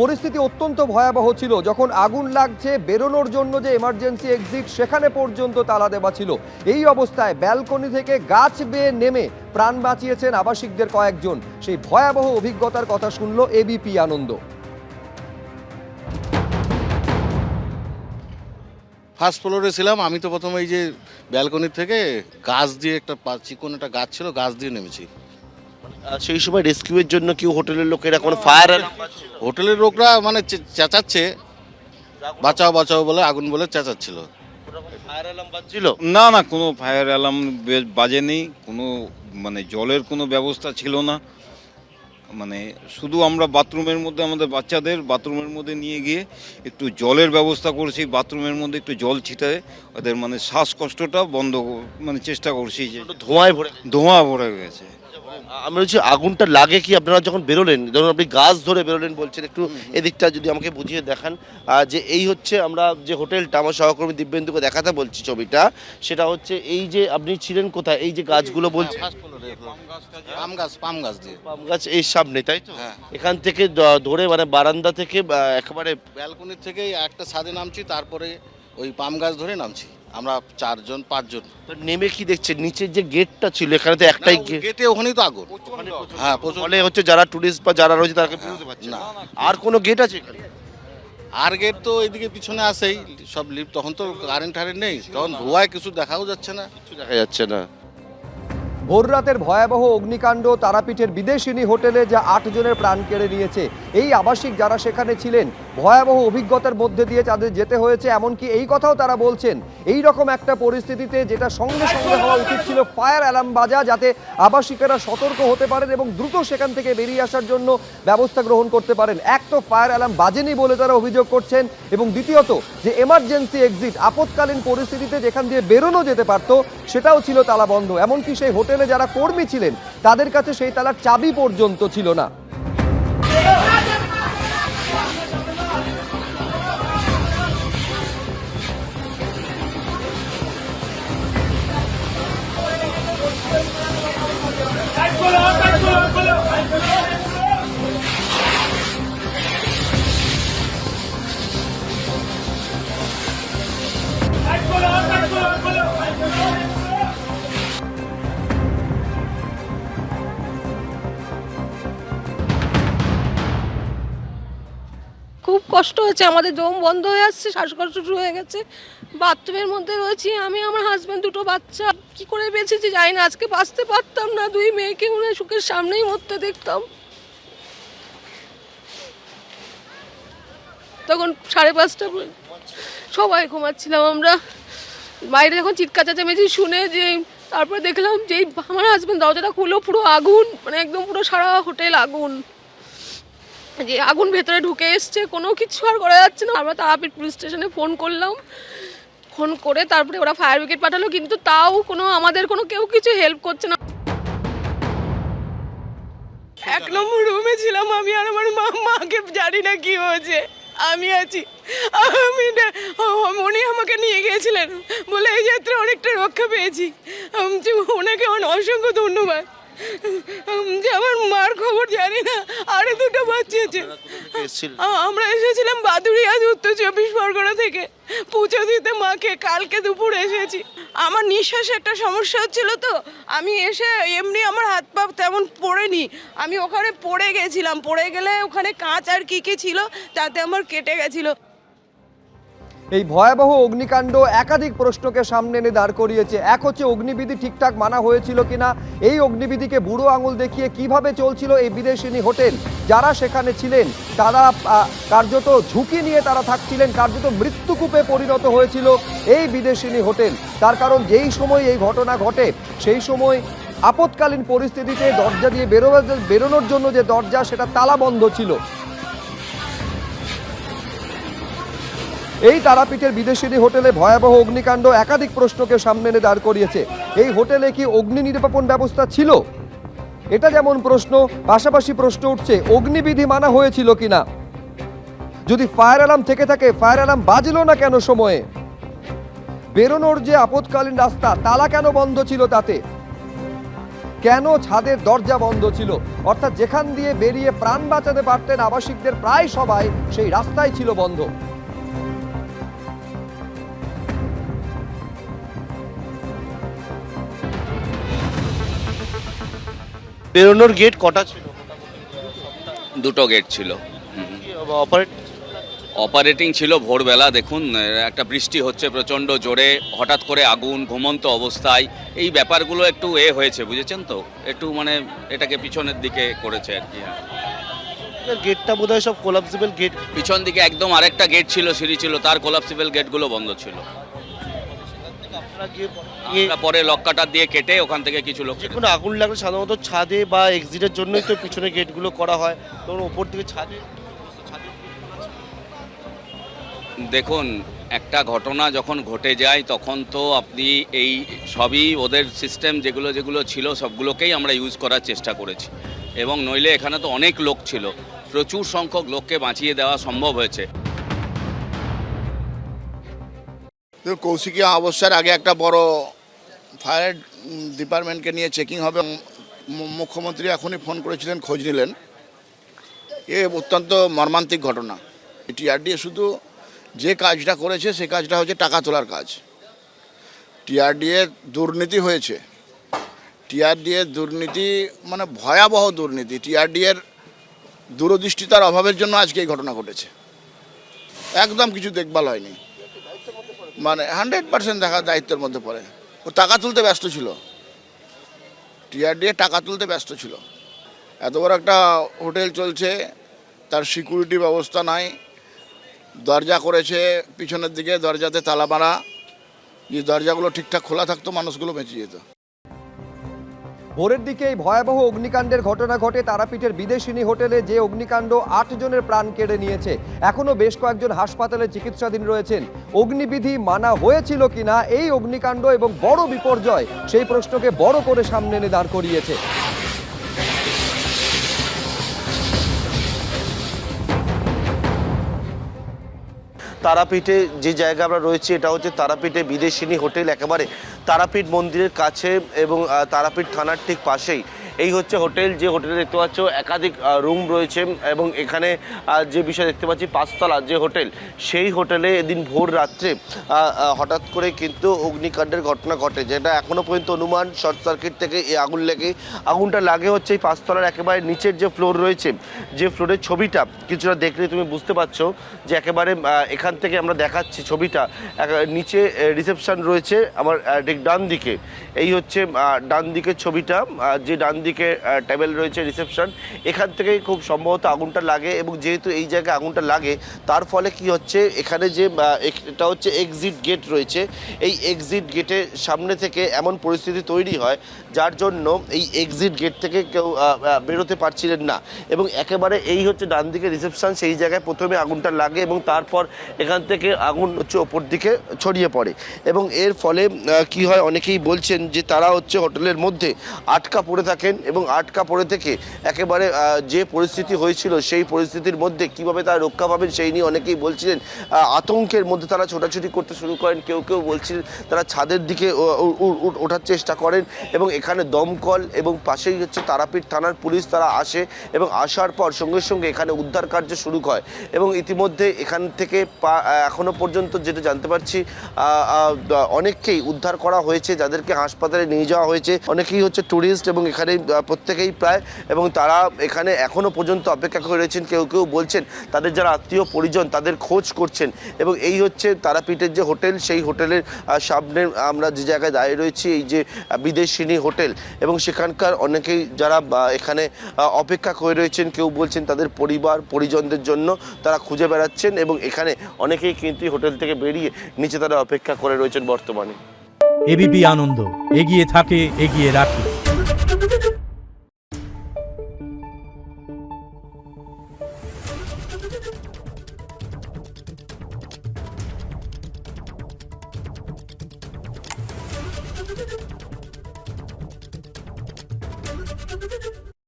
পরিস্থিতি অত্যন্ত ভয়াবহ ছিল। যখন আগুন লাগছে, বেরোনোর জন্য যে এমার্জেন্সি এক্সিট সেখানে পর্যন্ত তালা দেওয়া ছিল। এই অবস্থায় ব্যালকনি থেকে গাছ বেয়ে নেমে প্রাণ বাঁচিয়েছেন আবাসিকদের কয়েকজন। সেই ভয়াবহ অভিজ্ঞতার কথা শুনল এবিপি আনন্দ। ফার্স্ট ফ্লোরে ছিলাম আমি, তো প্রথমে এই যে ব্যালকনি থেকে গাছ দিয়ে একটা চিকন একটা গাছ ছিল, গাছ দিয়ে নেমেছি। সেই সময় রেস্কিউয়ের জন্য কেউ হোটেলের লোকেরা কোনো ফায়ার হোটেলের লোকরা মানে চেঁচাচ্ছে, বাঁচাও বাঁচাও বলে, আগুন বলে চেঁচাচ্ছিল। Fire alarm বাজছিল? না না, কোনো ফায়ার অ্যালার্ম বাজেনি, কোনো মানে জলের কোনো ব্যবস্থা ছিল না। মানে শুধু আমরা বাথরুমের মধ্যে আমাদের বাচ্চাদের বাথরুমের মধ্যে নিয়ে গিয়ে একটু জলের ব্যবস্থা করছি, বাথরুমের মধ্যে একটু জল ছিটায় ওদের মানে শ্বাসকষ্টটা বন্ধ মানে চেষ্টা করছি। যে ধোঁয়া ভরে গেছে। আমি বলছি আগুনটা লাগে কি আপনারা যখন বেরোলেন, ধরুন আপনি গাছ ধরে বেরোলেন বলছেন, একটু এদিকটা যদি আমাকে বুঝিয়ে দেখান। যে এই হচ্ছে আমরা যে হোটেলটা, আমার সহকর্মী দিব্যেন্দুকে দেখাতে বলছি ছবিটা, সেটা হচ্ছে এই যে আপনি ছিলেন কোথায়, এই যে গাছগুলো বলছে পাম গাছ দিয়ে, পাম গাছ এই সামনে, তাই তো? এখান থেকে ধরে মানে বারান্দা থেকে একেবারে ব্যালকনি থেকেই একটা ছাদে নামছি, তারপরে ওই পাম গাছ ধরে নামছি আমরা 4-5 জন। নেমে কি দেখছেন নিচের যে গেটটা ছিল, এখানে তো একটাই গেটে, ওখানেই তো আগুন। হ্যাঁ, ফলে হচ্ছে যারা টুরিস্ট বা যারা রয়েছে তাকে বেরোতে পারছে না। আর কোনো গেট আছে এখানে? আর গেট তো এইদিকে পিছনে আসেই সব লিফট, তখন তো কারেন্ট নেই, তখন ধোঁয়ায় কিছু দেখাও যাচ্ছে না, কিছু দেখা যাচ্ছে না। ভোররাতের ভয়াবহ অগ্নিকাণ্ড তারাপীঠের বিদেশিনী হোটেলে যা 8 জনের প্রাণ কেড়ে নিয়েছে। এই আবাসিক যারা সেখানে ছিলেন, ভয়াবহ অভিজ্ঞতার মধ্যে দিয়ে তাদের যেতে হয়েছে। এমনকি এই কথাও তারা বলছেন, এই রকম একটা পরিস্থিতিতে যেটা সঙ্গে সঙ্গে হওয়া উচিত ছিল ফায়ার অ্যালার্ম বাজা, যাতে আবাসিকেরা সতর্ক হতে পারেন এবং দ্রুত সেখান থেকে বেরিয়ে আসার জন্য ব্যবস্থা গ্রহণ করতে পারেন। এক তো ফায়ার অ্যালার্ম বাজেনি বলে তারা অভিযোগ করছেন, এবং দ্বিতীয়ত যে এমার্জেন্সি এক্সিট, আপৎকালীন পরিস্থিতিতে যেখান দিয়ে বেরোনো যেতে পারত সেটাও ছিল তালা বন্ধ। এমনকি সেই হোটেলে যারা কর্মী ছিলেন তাদের কাছে সেই তালার চাবি পর্যন্ত ছিল না। খুব কষ্ট হচ্ছে, আমাদের দম বন্ধ হয়ে আসছে, শ্বাসকষ্ট শুরু হয়ে গেছে। বাথরুমের মধ্যে রয়েছি আমি, আমার হাজব্যান্ড, 2টো বাচ্চা। কি করে বেঁচেছি জানি না, আজকে বাঁচতে পারতাম না। 2 মেয়েকে মনে সুখের সামনেই মরতে দেখতাম। তখন 5:30 সবাই ঘুমাচ্ছিলাম আমরা। বাইরে যখন চিৎকার চেঁচামেচি শুনে যে তারপরে দেখলাম যে আমার হাজব্যান্ড দরজাটা খুললো, পুরো আগুন, মানে একদম পুরো সারা হোটেল আগুন। যে আগুন ভেতরে ঢুকে এসছে, কোনো কিছু আর করা যাচ্ছে না। আমরা তারাপীঠ পুলিশ স্টেশনে ফোন করলাম, ফোন করে তারপরে ওরা ফায়ার ব্রিগেড পাঠালো, কিন্তু তাও আমাদের কেউ কিছু হেল্প করছে না। 1 নম্বর রুমে ছিলাম আমি আর আমার মাকে জানি না কি হয়েছে। আমি আছি, উনি আমাকে নিয়ে গিয়েছিলেন বলে এই যাত্রা অনেকটা রক্ষা পেয়েছি। ওনাকে অসংখ্য ধন্যবাদ। যে আমার মার খবর জানি না, আরো 2টো বাচ্চা আছে। আমরা এসেছিলাম বাদুড়িয়া, উত্তর 24 পরগনা থেকে পুজো দিতে মাকে। কালকে দুপুরে এসেছি। আমার নিঃশ্বাসে একটা সমস্যা হচ্ছিল, তো আমি এসে এমনি আমার হাত পা তেমন পড়েনি, আমি ওখানে পড়ে গেছিলাম। পড়ে গেলে ওখানে কাঁচ আর কি ছিল তাতে আমার কেটে গেছিল। এই ভয়াবহ অগ্নিকাণ্ড একাধিক প্রশ্নকে সামনে এনে দাঁড় করিয়েছে। এক হচ্ছে অগ্নিবিধি ঠিকঠাক মানা হয়েছিল কিনা, এই অগ্নিবিধিকে বুড়ো আঙুল দেখিয়ে কিভাবে চলছিল এই বিদেশিনী হোটেল। যারা সেখানে ছিলেন তারা কার্যত ঝুঁকি নিয়ে তারা থাকছিলেন, কার্যত মৃত্যুকূপে পরিণত হয়েছিল এই বিদেশিনী হোটেল। তার কারণ যেই সময় এই ঘটনা ঘটে সেই সময় আপৎকালীন পরিস্থিতিতে দরজা দিয়ে বেরোনোর জন্য যে দরজা সেটা তালা বন্ধ ছিল। এই তারাপীঠের বিদেশিনী হোটেলে ভয়াবহ অগ্নিকাণ্ড একাধিক প্রশ্নকে সামনে এনে দাঁড় করিয়েছে। এই হোটেলে কি অগ্নি নির্বাপন ব্যবস্থা ছিল, এটা যেমন প্রশ্ন, পাশাপাশি প্রশ্ন উঠছে অগ্নিবিধি মানা হয়েছিল কিনা। যদি ফায়ার অ্যালার্ম থেকে থাকে, ফায়ার অ্যালার্ম বাজলো না কেন সময়ে? বেরোনোর যে আপৎকালীন রাস্তা, তালা কেন বন্ধ ছিল তাতে? কেন ছাদের দরজা বন্ধ ছিল, অর্থাৎ যেখান দিয়ে বেরিয়ে প্রাণ বাঁচাতে পারতেন আবাসিকদের প্রায় সবাই, সেই রাস্তাই ছিল বন্ধ। বেরোনোর গেট কটা ছিল? দুটো গেট ছিল। অপারেট অপারেটিং ছিল ভোরবেলা। দেখুন একটা বৃষ্টি হচ্ছে প্রচণ্ড জোরে, হঠাৎ করে আগুন, ঘুমন্ত অবস্থায়, এই ব্যাপারগুলো একটু হয়েছে, বুঝেছেন তো, একটু মানে এটাকে পিছনের দিকে করেছে আর কি। গেটটা বোধহয় সব কোলাপসিবল গেট। পিছন দিকে একদম আরেকটা গেট ছিল, সিঁড়ি ছিল, তার কোলাপসিবল গেটগুলো বন্ধ ছিল। আমরা পরে লক্কাটা দিয়ে কেটে ওখান থেকে কিছু লোক যে কোনো আগুন লাগলে সাধারণত ছাদে বা এক্সিটের জন্যই তো পিছনে গেটগুলো করা হয়, তখন ওপর দিকে ছাদে। দেখুন একটা ঘটনা যখন ঘটে যায় তখন তো আপনি এই সবই ওদের সিস্টেম যেগুলো যেগুলো ছিল সবগুলোকেই আমরা ইউজ করার চেষ্টা করেছি, এবং নইলে এখানে তো অনেক লোক ছিল, প্রচুর সংখ্যক লোককে বাঁচিয়ে দেওয়া সম্ভব হয়েছে। তো কৌশিকী অবস্যার আগে একটা বড় ফায়ার ডিপার্টমেন্টকে নিয়ে চেকিং হবে। মুখ্যমন্ত্রী এখনই ফোন করেছিলেন, খোঁজ নিলেন। এ অত্যন্ত মর্মান্তিক ঘটনা। টিআরডিএ শুধু যে কাজটা করেছে সে কাজটা হচ্ছে টাকা তোলার কাজ। টিআরডিএ দুর্নীতি হয়েছে, টিআরডিএ দুর্নীতি মানে ভয়াবহ দুর্নীতি। টিআরডিএর দূরদৃষ্টিতার অভাবের জন্য আজকে এই ঘটনা ঘটেছে। একদম কিছু দেখভাল হয়নি, মানে 100% দেখা দায়িত্বের মধ্যে পড়ে। ও টাকা তুলতে ব্যস্ত ছিল, টিআরডিএ টাকা তুলতে ব্যস্ত ছিল। এত বড় একটা হোটেল চলছে, তার সিকিউরিটি ব্যবস্থা নাই, দরজা করেছে পিছনের দিকে, দরজাতে তালা মারা। যে দরজাগুলো ঠিকঠাক খোলা থাকতো মানুষগুলো বেঁচে যেত। ভোরের দিকে এই ভয়াবহ অগ্নিকাণ্ডের ঘটনা ঘটে তারাপীঠের বিদেশিনী হোটেলে, যে অগ্নিকাণ্ড 8 জনের প্রাণ কেড়ে নিয়েছে। এখনো বেশ কয়েকজন হাসপাতালে চিকিৎসাধীন রয়েছেন। অগ্নিবিধি মানা হয়েছিল কিনা এই অগ্নিকাণ্ড এবং বড় বিপর্যয়, সেই প্রশ্নকে বড় করে সামনে এনে দাঁড় করিয়েছে। তারাপীঠে যে জায়গা আমরা রয়েছি এটা হচ্ছে তারাপীঠে বিদেশিনী হোটেল, একেবারে তারাপীঠ মন্দিরের কাছে এবং তারাপীঠ থানার ঠিক পাশেই এই হচ্ছে হোটেল। যে হোটেলে দেখতে পাচ্ছ একাধিক রুম রয়েছে, এবং এখানে যে বিষয় দেখতে পাচ্ছি 5 তলা যে হোটেল, সেই হোটেলে এদিন ভোর রাত্রে হঠাৎ করে কিন্তু অগ্নিকাণ্ডের ঘটনা ঘটে, যেটা এখনও পর্যন্ত অনুমান শর্ট সার্কিট থেকে এই আগুন লেগে। আগুনটা লাগে হচ্ছে এই 5 তলার একেবারে নিচের যে ফ্লোর রয়েছে, যে ফ্লোরের ছবিটা কিছুটা দেখলে তুমি বুঝতে পারছো যে একেবারে এখান থেকে আমরা দেখাচ্ছি ছবিটা, নিচে রিসেপশন রয়েছে আমার ঠিক ডান দিকে। এই হচ্ছে ডান দিকের ছবিটা, যে ডান দিকে টেবিল রয়েছে রিসেপশন, এখান থেকে খুব সম্ভবত আগুনটা লাগে। এবং যেহেতু এই জায়গায় আগুনটা লাগে, তার ফলে কি হচ্ছে, এখানে যে এটা হচ্ছে এক্সিট গেট রয়েছে, এই এক্সিট গেটের সামনে থেকে এমন পরিস্থিতি তৈরি হয় যার জন্য এই এক্সিট গেট থেকে কেউ বেরোতে পারছিলেন না। এবং একেবারে এই হচ্ছে ডান দিকে রিসেপশন, সেই জায়গায় প্রথমে আগুনটা লাগে এবং তারপর এখান থেকে আগুন হচ্ছে ওপর দিকে ছড়িয়ে পড়ে। এবং এর ফলে কি হয়, অনেকেই বলছেন যে তারা হচ্ছে হোটেলের মধ্যে আটকা পড়ে থাকেন, এবং আটকা পড়ে থেকে একেবারে যে পরিস্থিতি হয়েছিল সেই পরিস্থিতির মধ্যে কিভাবে তারা রক্ষা পাবেন সেই নিয়ে অনেকেই বলছিলেন। আতঙ্কের মধ্যে তারা ছোটাছুটি করতে শুরু করেন, কেউ কেউ বলছিলেন তারা ছাদের দিকে ওঠার চেষ্টা করেন। এবং এখানে দমকল এবং পাশেই হচ্ছে তারাপীঠ থানার পুলিশ, তারা আসে এবং আসার পর সঙ্গে সঙ্গে এখানে উদ্ধার কার্য শুরু হয়। এবং ইতিমধ্যে এখান থেকে এখনো পর্যন্ত যেটা জানতে পারছি অনেককেই উদ্ধার করা হয়েছে, যাদেরকে হাসপাতালে নিয়ে যাওয়া হয়েছে। অনেকেই হচ্ছে ট্যুরিস্ট এবং এখানে প্রত্যেকেই প্রায়, এবং তারা এখানে এখনো পর্যন্ত অপেক্ষা করে রয়েছেন। কেউ কেউ বলছেন তাদের যারা আত্মীয় পরিজন তাদের খোঁজ করছেন। এবং এই হচ্ছে তারাপীঠের যে হোটেল, সেই হোটেলের সামনে আমরা যে জায়গায় দাঁড়িয়ে রয়েছি, এই যে বিদেশিনী হোটেল, এবং সেখানকার অনেকেই যারা এখানে অপেক্ষা করে রয়েছেন, কেউ বলছেন তাদের পরিবার পরিজনদের জন্য তারা খুঁজে বেড়াচ্ছেন। এবং এখানে অনেকেই কিন্তু হোটেল থেকে বেরিয়ে নিচে তারা অপেক্ষা করে রয়েছেন বর্তমানে। এবিপি আনন্দ, এগিয়ে থাকে, এগিয়ে রাখে।